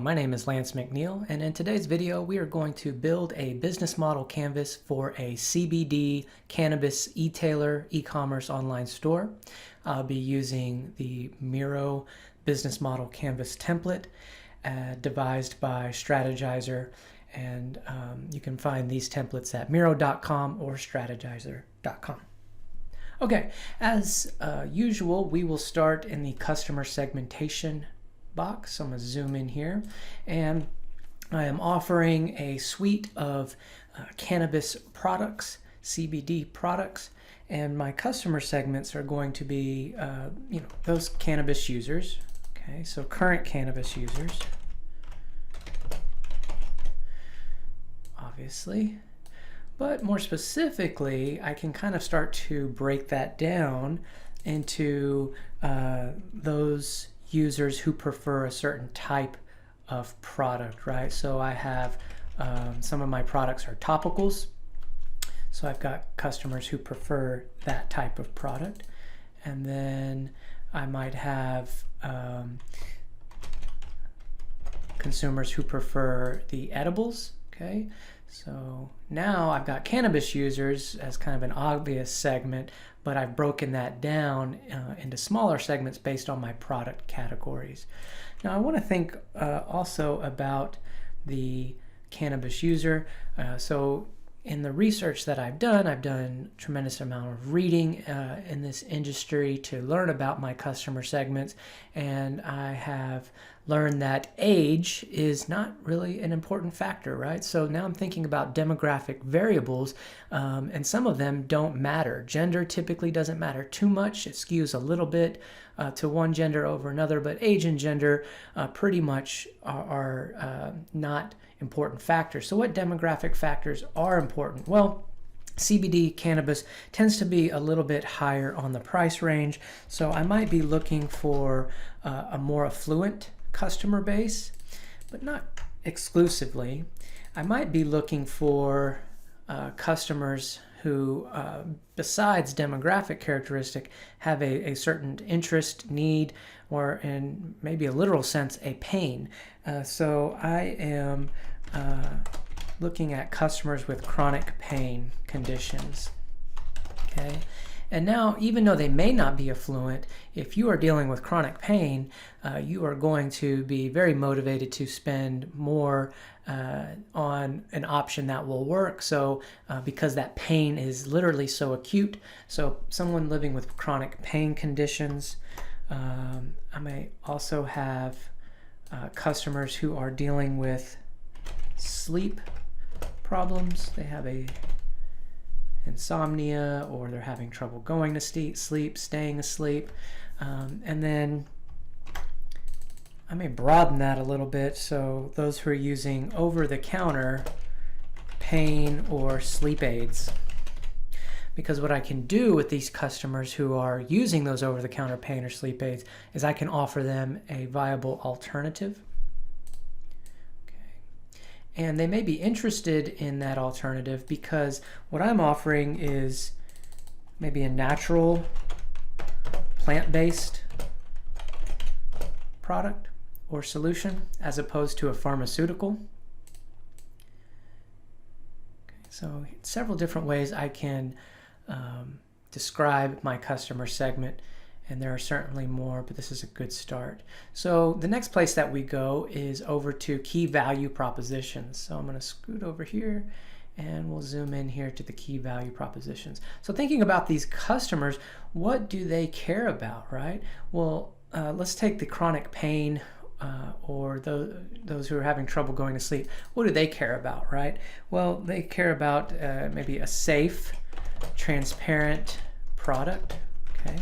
my name is Lance McNeil, and in today's video we are going to build a business model canvas for a CBD cannabis e-tailer e-commerce online store. I'll be using the Miro business model canvas template devised by Strategyzer, and you can find these templates at Miro.com or Strategyzer.com. Okay, as usual, we will start in the customer segmentation box. So I'm going to zoom in here, and I am offering a suite of cannabis products, CBD products, and my customer segments are going to be those cannabis users. Okay, so current cannabis users, obviously. But more specifically, I can kind of start to break that down into those users who prefer a certain type of product, right? So I have some of my products are topicals. So I've got customers who prefer that type of product. And then I might have consumers who prefer the edibles, okay? So now I've got cannabis users as kind of an obvious segment, but I've broken that down into smaller segments based on my product categories. Now I want to think also about the cannabis user. So in the research that I've done a tremendous amount of reading in this industry to learn about my customer segments, and I have learned that age is not really an important factor, right? So now I'm thinking about demographic variables, and some of them don't matter. Gender typically doesn't matter too much. It skews a little bit to one gender over another, but age and gender pretty much are not important factors. So what demographic factors are important? Well, CBD cannabis tends to be a little bit higher on the price range, so I might be looking for a more affluent customer base, but not exclusively. I might be looking for customers who, besides demographic characteristic, have a certain interest, need, or in maybe a literal sense, a pain. So I am looking at customers with chronic pain conditions. Okay. And now, even though they may not be affluent, if you are dealing with chronic pain, you are going to be very motivated to spend more on an option that will work. So because that pain is literally so acute. So someone living with chronic pain conditions. I may also have customers who are dealing with sleep problems. They have insomnia, or they're having trouble going to sleep, staying asleep. And then I may broaden that a little bit. So those who are using over-the-counter pain or sleep aids. Because what I can do with these customers who are using those over-the-counter pain or sleep aids is I can offer them a viable alternative. And they may be interested in that alternative because what I'm offering is maybe a natural, plant-based product or solution as opposed to a pharmaceutical. Okay, so several different ways I can describe my customer segment, and there are certainly more, but this is a good start. So the next place that we go is over to key value propositions. So I'm going to scoot over here and we'll zoom in here to the key value propositions. So thinking about these customers, what do they care about, right? Well, let's take the chronic pain or those who are having trouble going to sleep. What do they care about, right? Well, they care about maybe a safe, transparent product, okay?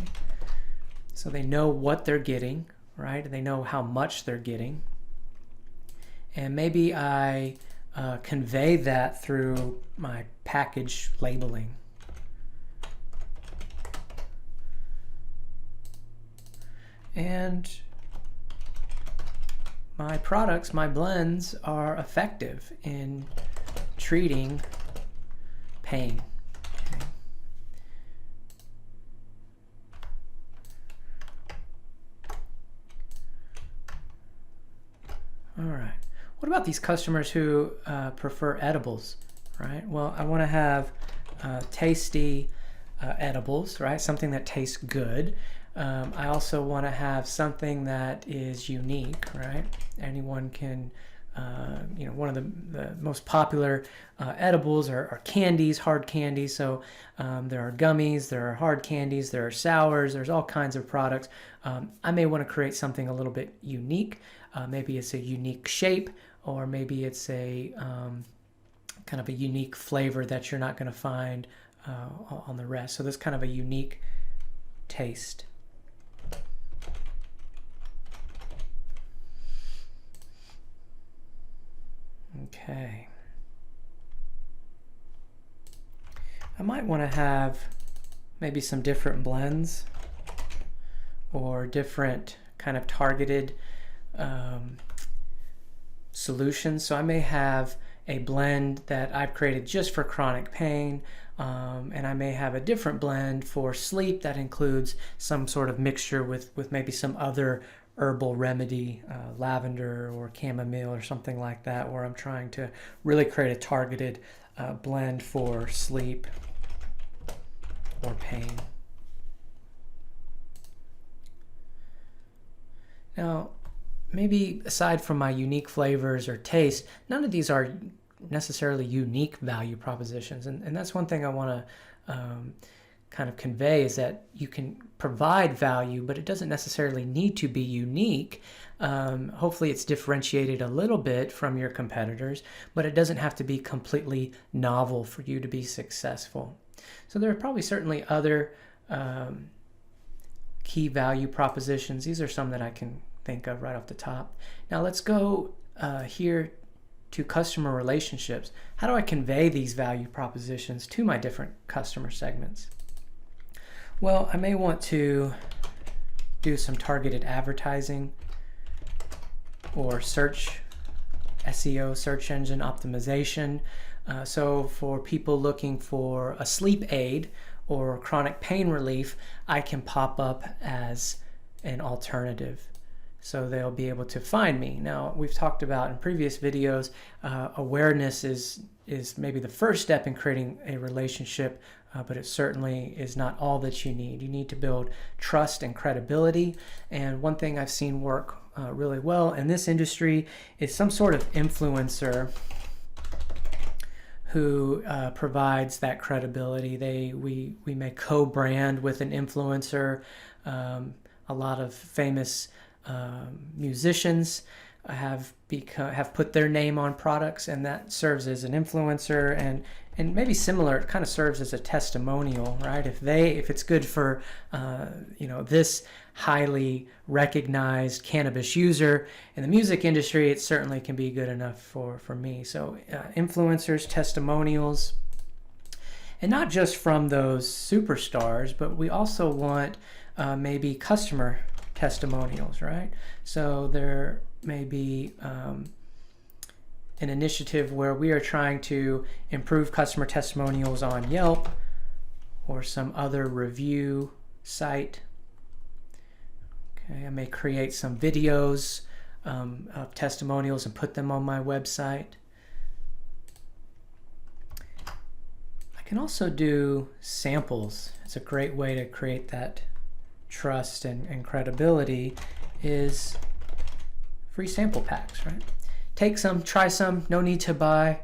So they know what they're getting, right? They know how much they're getting. And maybe I convey that through my package labeling. And my products, my blends, are effective in treating pain. All right. What about these customers who prefer edibles, right? Well, I want to have tasty edibles, right? Something that tastes good. I also want to have something that is unique, right? Anyone can, one of the most popular edibles are candies, hard candies. So there are gummies, there are hard candies, there are sours, there's all kinds of products. I may want to create something a little bit unique. Maybe it's a unique shape, or maybe it's a kind of a unique flavor that you're not going to find on the rest. So there's kind of a unique taste. Okay. I might want to have maybe some different blends or different kind of targeted solutions. So I may have a blend that I've created just for chronic pain, and I may have a different blend for sleep that includes some sort of mixture with maybe some other herbal remedy, lavender or chamomile or something like that, where I'm trying to really create a targeted blend for sleep or pain. Now, maybe aside from my unique flavors or taste, none of these are necessarily unique value propositions. And that's one thing I want to kind of convey, is that you can provide value, but it doesn't necessarily need to be unique. Hopefully it's differentiated a little bit from your competitors, but it doesn't have to be completely novel for you to be successful. So there are probably certainly other key value propositions. These are some that I can think of right off the top. Now let's go here to customer relationships. How do I convey these value propositions to my different customer segments? Well, I may want to do some targeted advertising or search SEO, search engine optimization. So for people looking for a sleep aid or chronic pain relief, I can pop up as an alternative, so they'll be able to find me. Now, we've talked about in previous videos, awareness is maybe the first step in creating a relationship, but it certainly is not all that you need. You need to build trust and credibility. And one thing I've seen work really well in this industry is some sort of influencer who provides that credibility. We may co-brand with an influencer. A lot of famous musicians have put their name on products, and that serves as an influencer, and maybe similar, it kind of serves as a testimonial, right? If it's good for this highly recognized cannabis user in the music industry, it certainly can be good enough for me. So influencers, testimonials, and not just from those superstars, but we also want maybe customer testimonials, right? So there may be an initiative where we are trying to improve customer testimonials on Yelp or some other review site. Okay, I may create some videos of testimonials and put them on my website. I can also do samples. It's a great way to create that trust and credibility, is free sample packs, right? Take some, try some, no need to buy.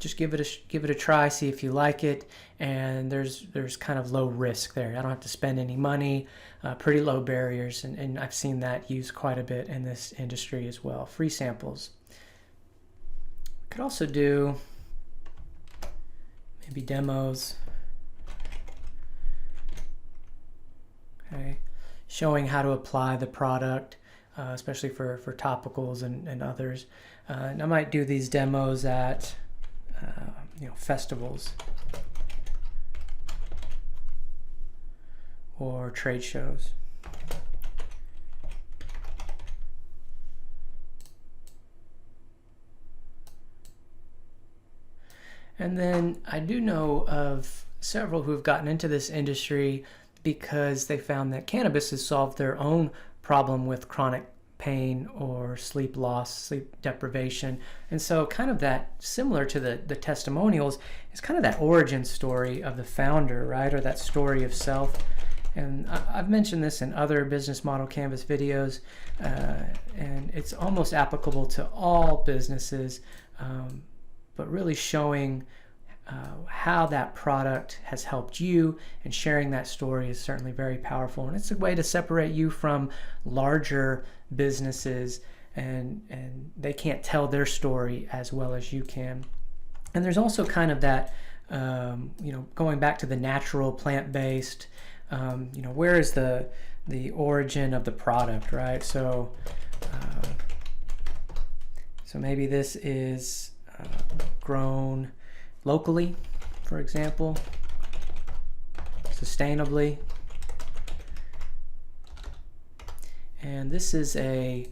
Just give it a try, see if you like it, and there's kind of low risk there. I don't have to spend any money, pretty low barriers, and I've seen that used quite a bit in this industry as well. Free samples. Could also do maybe demos. Okay, showing how to apply the product, especially for topicals and others. And I might do these demos at festivals or trade shows. And then I do know of several who have gotten into this industry because they found that cannabis has solved their own problem with chronic pain or sleep loss, sleep deprivation. And so kind of that, similar to the testimonials, is kind of that origin story of the founder, right? Or that story of self. And I've mentioned this in other business model canvas videos, and it's almost applicable to all businesses, but really showing how that product has helped you, and sharing that story is certainly very powerful. And it's a way to separate you from larger businesses, and they can't tell their story as well as you can. And there's also kind of that, going back to the natural, plant-based, where is the origin of the product, right? So maybe this is grown locally, for example, sustainably. And this is a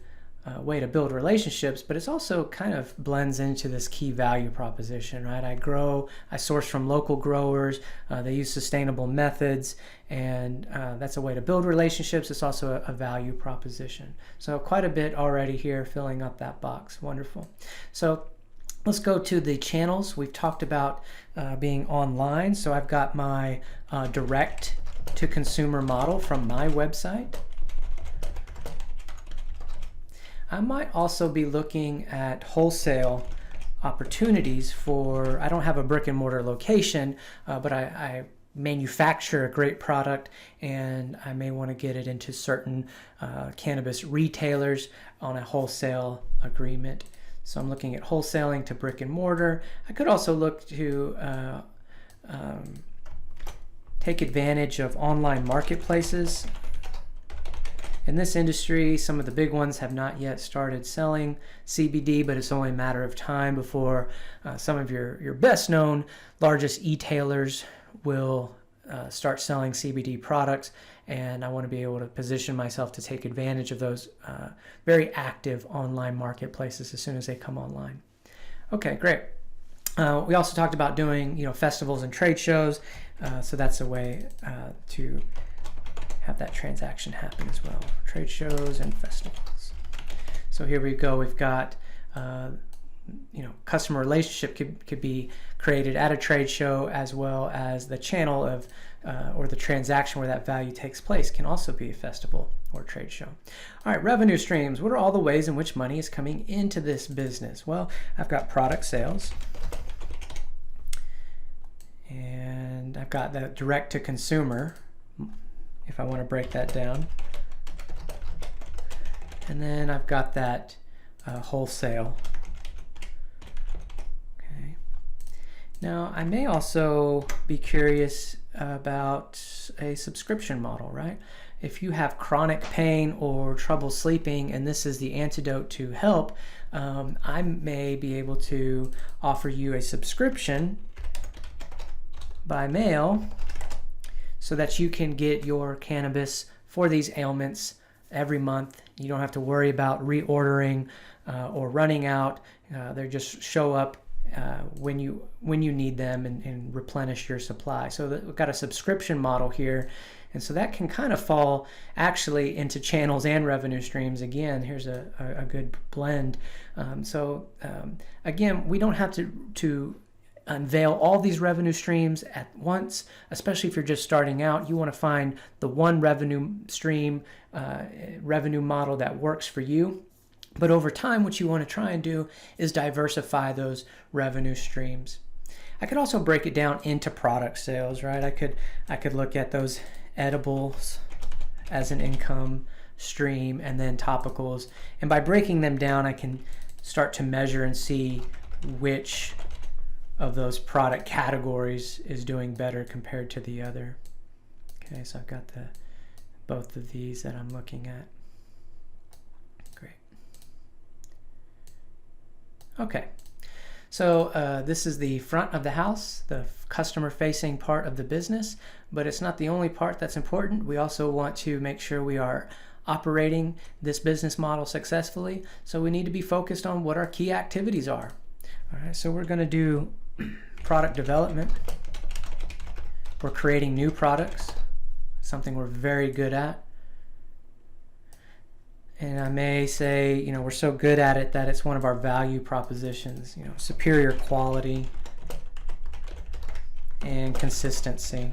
way to build relationships, but it's also kind of blends into this key value proposition, right? I source from local growers, they use sustainable methods, and that's a way to build relationships. It's also a value proposition. So quite a bit already here filling up that box. Wonderful. So let's go to the channels. We've talked about being online. So I've got my direct to consumer model from my website. I might also be looking at wholesale opportunities for, I don't have a brick and mortar location, but I manufacture a great product, and I may want to get it into certain cannabis retailers on a wholesale agreement. So I'm looking at wholesaling to brick and mortar. I could also look to take advantage of online marketplaces. In this industry, some of the big ones have not yet started selling CBD, but it's only a matter of time before some of your best known, largest e-tailers will start selling CBD products. And I want to be able to position myself to take advantage of those very active online marketplaces as soon as they come online. Okay, great. We also talked about doing festivals and trade shows. So that's a way to have that transaction happen as well. Trade shows and festivals. So here we go. We've got customer relationship could be created at a trade show, as well as the channel of or the transaction where that value takes place can also be a festival or trade show. All right, revenue streams. What are all the ways in which money is coming into this business? Well, I've got product sales, and I've got that direct to consumer, if I want to break that down. And then I've got that wholesale. Okay. Now, I may also be curious about a subscription model, right? If you have chronic pain or trouble sleeping, and this is the antidote to help, I may be able to offer you a subscription by mail, so that you can get your cannabis for these ailments every month. You don't have to worry about reordering or running out. They just show up when you need them and replenish your supply. So we've got a subscription model here, and so that can kind of fall actually into channels and revenue streams. Again, here's a good blend. Again, we don't have to unveil all these revenue streams at once, especially if you're just starting out. You want to find the one revenue stream, revenue model that works for you. But over time, what you want to try and do is diversify those revenue streams. I could also break it down into product sales, right? I could look at those edibles as an income stream, and then topicals. And by breaking them down, I can start to measure and see which of those product categories is doing better compared to the other. Okay, so I've got both of these that I'm looking at. Great. Okay, so this is the front of the house, the customer-facing part of the business, but it's not the only part that's important. We also want to make sure we are operating this business model successfully, so we need to be focused on what our key activities are. All right, so we're going to do product development. We're creating new products, something we're very good at. And I may say, we're so good at it that it's one of our value propositions, superior quality and consistency.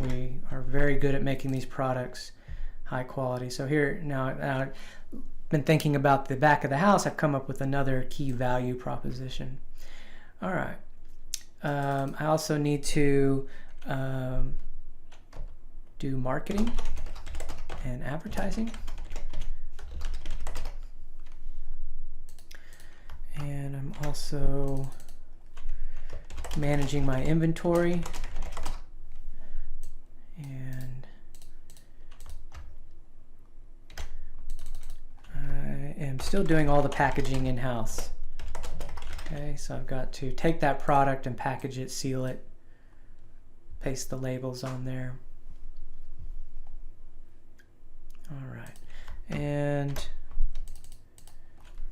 We are very good at making these products high quality. So here now I've been thinking about the back of the house. I've come up with another key value proposition. All right. I also need to do marketing and advertising. And I'm also managing my inventory. And I am still doing all the packaging in-house. Okay, so I've got to take that product and package it, seal it, paste the labels on there. All right, and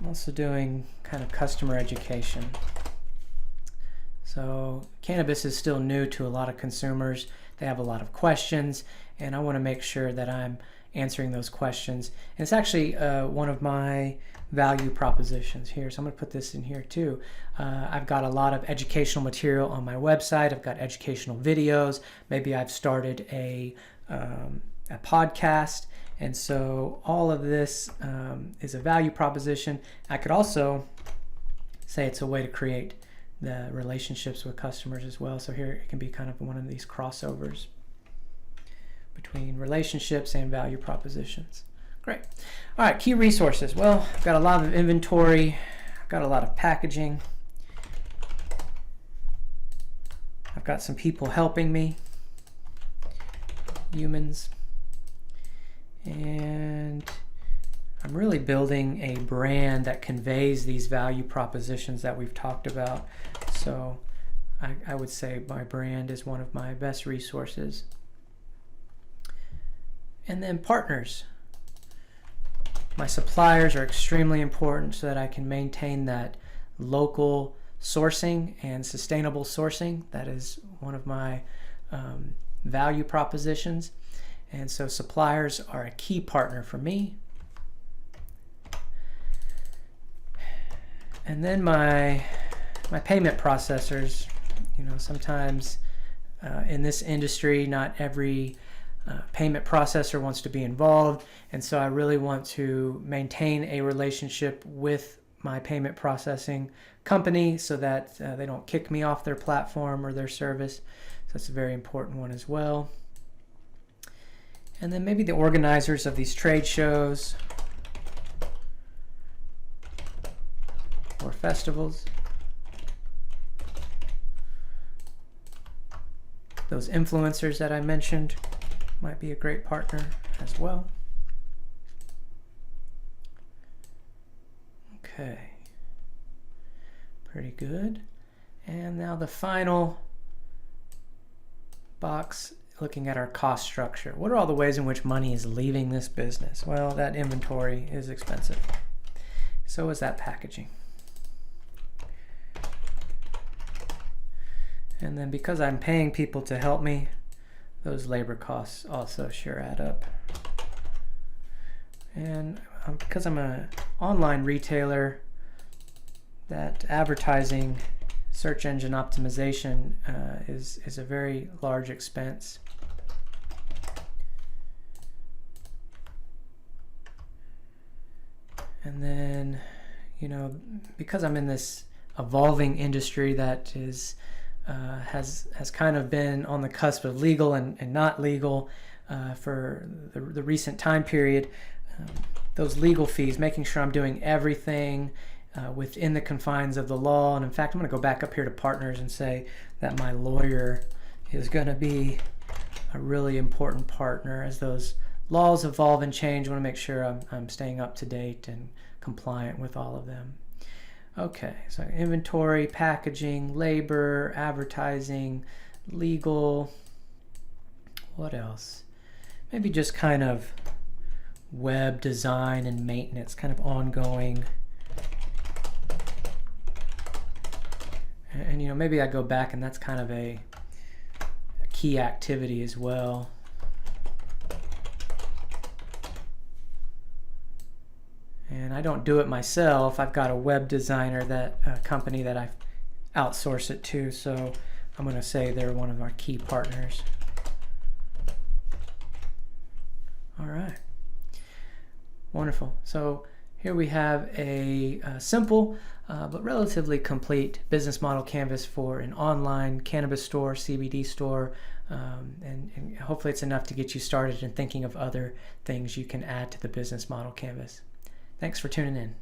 I'm also doing kind of customer education. So cannabis is still new to a lot of consumers. They have a lot of questions, and I want to make sure that I'm answering those questions. And it's actually one of my value propositions here. So I'm going to put this in here too. I've got a lot of educational material on my website. I've got educational videos. Maybe I've started a podcast. And so all of this is a value proposition. I could also say it's a way to create the relationships with customers as well. So here it can be kind of one of these crossovers between relationships and value propositions. Great. All right, key resources. Well, I've got a lot of inventory. I've got a lot of packaging. I've got some people helping me, humans. And I'm really building a brand that conveys these value propositions that we've talked about. So I would say my brand is one of my best resources. And then partners. My suppliers are extremely important so that I can maintain that local sourcing and sustainable sourcing. That is one of my value propositions. And so suppliers are a key partner for me. And then my payment processors, sometimes in this industry, not every payment processor wants to be involved. And so I really want to maintain a relationship with my payment processing company so that they don't kick me off their platform or their service. So that's a very important one as well. And then maybe the organizers of these trade shows or festivals. Those influencers that I mentioned might be a great partner as well. Okay, pretty good. And now the final box, looking at our cost structure. What are all the ways in which money is leaving this business? Well, that inventory is expensive. So is that packaging. And then because I'm paying people to help me, those labor costs also sure add up. And because I'm an online retailer, that advertising, search engine optimization is a very large expense. And then, because I'm in this evolving industry that is has kind of been on the cusp of legal and not legal for the recent time period, those legal fees, making sure I'm doing everything within the confines of the law. And in fact, I'm going to go back up here to partners and say that my lawyer is going to be a really important partner as those laws evolve and change. I want to make sure I'm staying up to date and compliant with all of them. Okay, so inventory, packaging, labor, advertising, legal, what else? Maybe just kind of web design and maintenance, kind of ongoing. And maybe I go back and that's kind of a key activity as well. I don't do it myself. I've got a web designer, that company that I've outsourced it to, so I'm going to say they're one of our key partners. All right. Wonderful. So here we have a simple but relatively complete business model canvas for an online cannabis store, CBD store, and hopefully it's enough to get you started in thinking of other things you can add to the business model canvas. Thanks for tuning in.